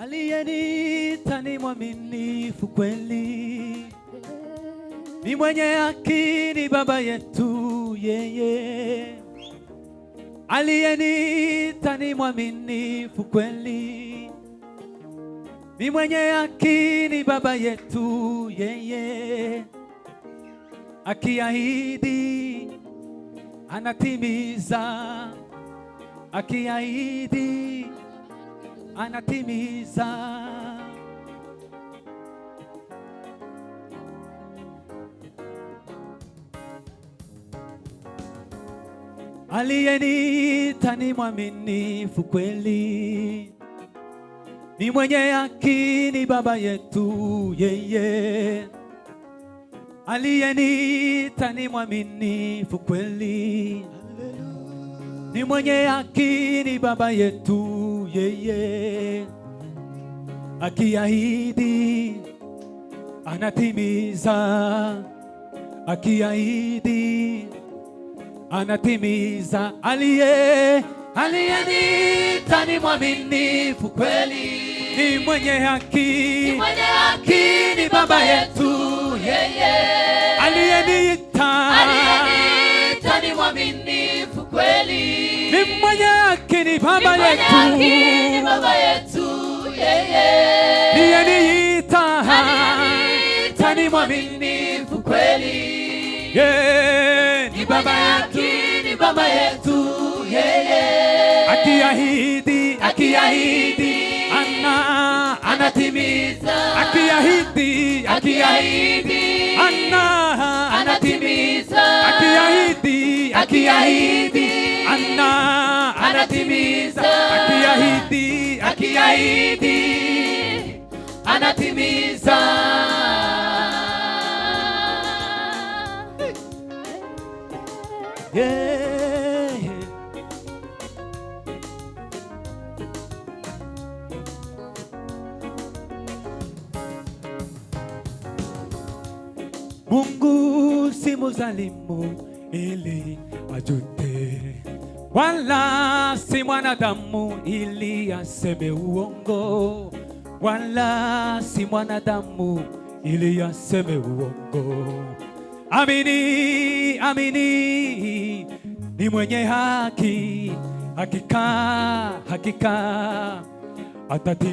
Aliyeniita ni mwaminifu kweli, ni mwenye haki, ni Baba yetu yeye. Aliyeniita ni mwaminifu kweli, ni mwenye haki, ni Baba yetu yeye. Akiahidi anatimiza, akiahidi anatimiza. Aliyeniita ni mwaminifu kweli, ni mwenye haki, ni Baba yetu yeye. Aliyeniita ni mwaminifu kweli, ni mwenye haki, ni Baba yetu yeye. Akiahidi anatimiza, akiahidi anatimiza. Aliyeniita ni mwaminifu kweli, ni mwenye haki, ni Baba yetu yeye. Aliyeniita ni mwaminifu kweli, ni mwenye haki, ni Baba yetu yeye. Aliyeniita ni mwaminifu kweli, ni Baba yetu, ni Baba yetu yeye. Akiahidi anatimiza, akiahidi anatimiza, akiahidi anatimiza, akiahidi anatimiza. Mungu si mzalimu ili ajute, wala si mwanadamu ili aseme uongo, wala si mwanadamu ili aseme uongo. Amini, ni mwenye haki, hakika atati